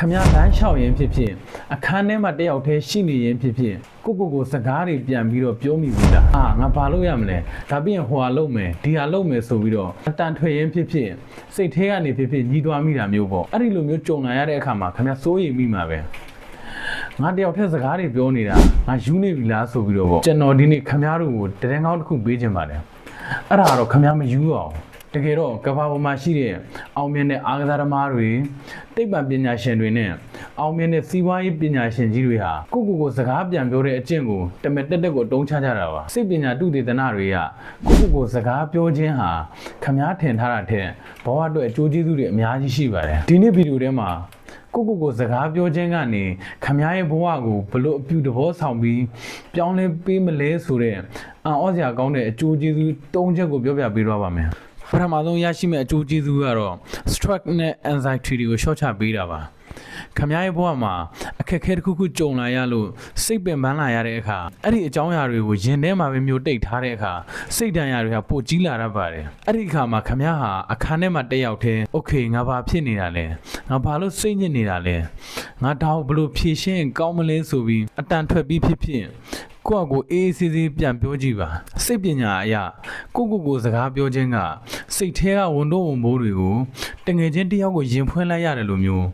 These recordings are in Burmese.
ခမရလမ်းလျှောက်ရင်ဖြစ်ဖြစ်အခန်းထဲမှာတယောက်တည်းရှိနေရင်ဖြစ်ဖြစ်ကိုစကားတွေပြန်ပြီးတော့ပြောမိပြီလားငါဘာလုပ်ရမလဲဒါပြီးရင်ဟိုဟာလုပ်မယ်ဒီဟာလုပ်မယ်ဆိုပြီးတော့အတန်ထွက်ရင်ဖြစ်ဖြစ်စိတ်ထဲကနေဖြစ်ဖြစ်ညီးတွားမိတာမျိုးပေါ့အဲ့ဒီလိုမျိုးကြုံလာရတဲ့အခါမှာခမရစိုးရိမ်မိမှာပဲငါတယောက်တည်းစကားတွေပြောနေတာငါယူနေပြီလားဆိုပြီးတော့ပေါ့ကျွန်တော်ဒီနေ့ခမရတို့ကိုတရင်ကောင်းတစ်ခုပေးချင်ပါတယ်အဲ့ဒါကတော့ခမရမယူအောင်တကယ်တော့ကမ္ဘာပေါ်မှာရှိတဲ့အောင်မြင်တဲ့အားကစားသမားတွေသိပ္ပံပညာရှင်တွေနဲ့အောင်မြင်တဲ့စီးပွားရေးပညာရှင်ကြီးတွေဟာကိုစကားပြန်ပြောတဲ့အကျင့်ကိုတမက်တက်ကိုတုံးချကြတာပါစိတ်ပညာတုတေသနတွေကကိုစကားပြောခြင်းဟာခမားထင်ထားတာထက်ဘဝအတွက်အကျိုးကျေးဇူးတွေအများကြီးရှိပါတယ်ဒီနေ့ဗီဒီယိုထဲမှာကိုစကားပြောခြင်းကနေခမားရဲ့ဘဝကိုဘလို့အပြုသဘောဆောင်ပြီးပြောင်းလဲပေးမလဲဆိုတဲ့အံ့ဩစရာကောင်းတဲ့အကျိုးကျေးဇူး၃ချက်ကိုပြောပြပေးသွားပါမယ်ပထမဆုံးရရှိမယ့်အကျိုးကျေးဇူးကတော့ stress နဲ့ anxiety တွေကိုလျှော့ချပေးတာပါခမရဲ့ဘဝမှာအခက်အခဲတစ်ခုခုကြုံလာရလို့စိတ်ပင်ပန်းလာရတဲ့အခါအဲ့ဒီအကြောင်းအရာတွေကိုရင်ထဲမှာပဲမျိုးတိတ်ထားတဲ့အခါစိတ်ဒဏ်ရာတွေကပိုကြီးလာတတ်ပါတယ်အဲ့ဒီအခါမှာခမဟာအခန်းထဲမှာတက်ရောက်တဲ့ okay ငါဘာဖြစ်နေတာလဲငါဘာလို့စိတ်ညစ်နေတာလဲငါဒါကိုဘလို့ဖြေရှင်းကောင်းမလဲဆိုပြီးအတန်ထွက်ပြီးဖြစ်ကိုအေးအေးဆေးဆေးပြန်ပြောကြည့်ပါစိတ်ပညာအရာကိုစကားပြောခြင်းကစိတ်ထဲကဝန်တော့ဝန်မိုးတွေကိုတငယ်ချင်းတယောက်ကိုရင်ဖွင့်လိုက်ရတယ်လို့မျိုး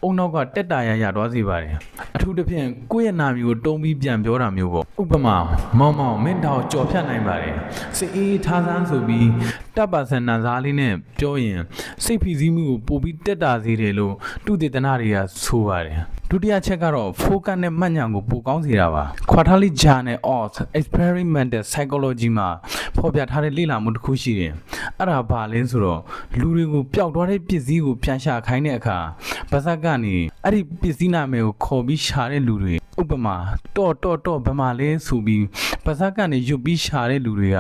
အုံနောက်ကတက်တာရသွားစေပါတယ်အထူးသဖြင့်ကိုယ့်ရဲ့နာမည်ကိုတုံးပြီးပြန်ပြောတာမျိုးပေါ့ဥပမာမောင်မင်းတောင်ကြော်ဖြတ်နိုင်ပါတယ်စိတ်အေးထားစမ်းဆိုပြီးတပ်ပါဆန်နံစားလေးနဲ့ပြောရင်စိတ်ဖိစီးမှုကိုပိုပြီးတက်တာစေတယ်လို့တုတေသနတွေကဆိုပါတယ်ဒုတိယချက်ကတော့ focus နဲ့မှတ်ဉာဏ်ကိုပိုကောင်းစေတာပါ Quarterly Journal of Experimental Psychology မှာဖော်ပြထားတဲ့လေ့လာမှုတစ်ခုရှိတယ်အဲ့ဒါဘာလဲဆိုတော့လူတွေကိုပျောက်သွားတဲ့ပစ္စည်းကိုပြန်ရှာခိုင်းတဲ့အခါပါဇက်ကနေအဲ့ဒီပစ္စည်းနာမည်ကိုခေါ်ပြီးရှာတဲ့လူတွေဥပမာတော့ဘယ်မှာလဲဆိုပြီးပါဇက်ကနေရွတ်ပြီးရှာတဲ့လူတွေက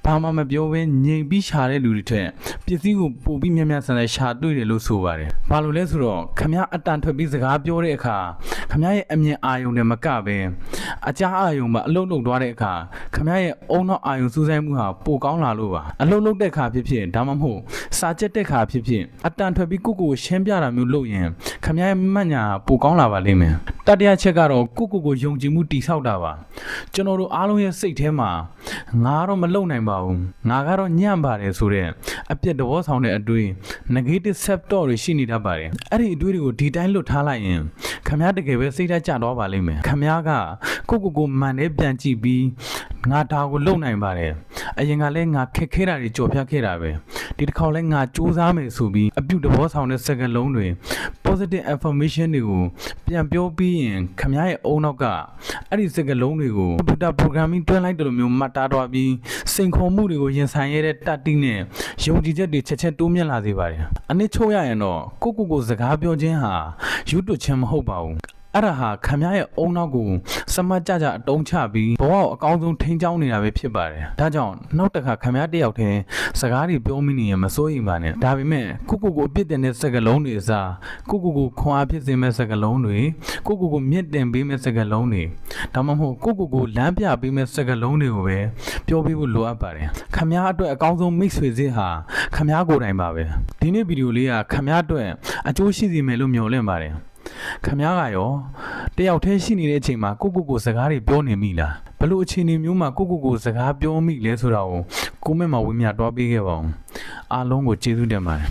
ဘာမှမပြောဘဲငြိမ်ပြီးရှာတဲ့လူတွေထက်ပစ္စည်းကိုပိုပြီးများဆန်ရှာတွေ့တယ်လို့ဆိုပါတယ်။ဘာလို့လဲဆိုတော့ခမရအတန်ထွက်ပြီးစကားပြောတဲ့အခါခမရရဲ့အမြင်အာရုံနဲ့မကပဲအကြားအာရုံမှာအလုံးလုံးသွားတဲ့အခါခမရရဲ့အုံနောက်အာရုံစူးစိုက်မှုဟာပိုကောင်းလာလို့ပါ။အလုံးလုံးတဲ့ခါဖြစ်ဒါမှမဟုတ်စာချက်တဲ့ခါဖြစ်အတန်ထွက်ပြီးကိုရှင်းပြတာမျိုးလုပ်ရင်ခမရရဲ့မှတ်ညာပိုကောင်းလာပါလိမ့်မယ်။တတိယချက်ကတော့ကိုယုံကြည်မှုတိဆောက်တာပါ။ကျွန်တော်တို့အားလုံးရဲ့စိတ်ထဲမှာငါတော့မလုံနိုင်ပါဘူးငါကတော့ညံ့ပါတယ်ဆိုတဲ့အပြစ်သဘောဆောင်တဲ့အတွေး negative self talk တွေရှိနေတတ်ပါတယ်အဲ့ဒီအတွေးတွေကိုဒီတိုင်းလွတ်ထားလိုက်ရင်ခမ ्या တကယ်ပဲစိတ်ဓာတ်ကျသွားပါလိမ့်မယ်ခမ ्या ကကိုမှန်နဲ့ပြန်ကြည့်ပြီးငါဒါကိုလုံနိုင်ပါတယ်အရင်ကလည်းငါခက်ခဲတာတွေကြော်ဖြတ်ခဲ့တာပဲဒီတစ်ခေါက်လည်းငါစူးစမ်းမယ်ဆိုပြီးအပြုသဘောဆောင်တဲ့စကားလုံးတွေ positive affirmation တွေကိုပြန်ပြောပြီးရင်ခမ ्या ရဲ့အုံနောက်ကအဲ့ဒီစကားလုံးတွေကို computer programming တွန်းလိုက်တယ်လို့မျိုးမှတ်သားသွားပြီးစိန်ခေါ်မှုတွေကိုရင်ဆိုင်ရတဲ့တတ်တိနဲ့ယုံကြည်ချက်တွေချက်တိုးမြင့်လာစေပါတယ်အနည်းချိုးရရင်တော့ကိုစကားပြောခြင်းဟာယူတွခြင်းမဟုတ်ပါဘူးအဲ့ဒါဟာခမ ्या ရဲ့အုံနောက်ကိုစမတ်ကြအတုံးချပြီးဘဝကိုအကောင်းဆုံးထိန်းချောင်းနေတာပဲဖြစ်ပါတယ်ဒါကြောင့်နောက်တစ်ခါခမ ्या တယောက်တည်းစကားတွေပြောမိနေရင်မစိုးရိမ်ပါနဲ့ဒါပေမဲ့ကိုအပြစ်တင်တဲ့စကားလုံးတွေအစားကိုခွန်အားဖြစ်စေမဲ့စကားလုံးတွေကိုမြင့်တင်ပေးမဲ့စကားလုံးတွေဒါမှမဟုတ်ကိုလမ်းပြပေးမဲ့စကားလုံးတွေကိုပဲပြောပေးဖို့လိုအပ်ပါတယ်ခမ ्या အတွက်အကောင်းဆုံးမိတ်ဆွေစစ်ဟာခမ ्या ကိုယ်တိုင်ပါပဲဒီနေ့ဗီဒီယိုလေးကခမ ्या အတွက်အကျိုးရှိစေမယ်လို့မျှော်လင့်ပါတယ်ခမ ्या ကရောတယောက်တည်းရှိနေတဲ့အချိန်မှာကိုစကားတွေပြောနေမိလားဘလို့အခြေအနေမျိုးမှာကိုစကားပြောမိလဲဆိုတာကိုကိုမန့်မှာဝေမျှတွားပေးခဲ့ပါအောင်အားလုံးကိုကျေးဇူးတင်ပါတယ်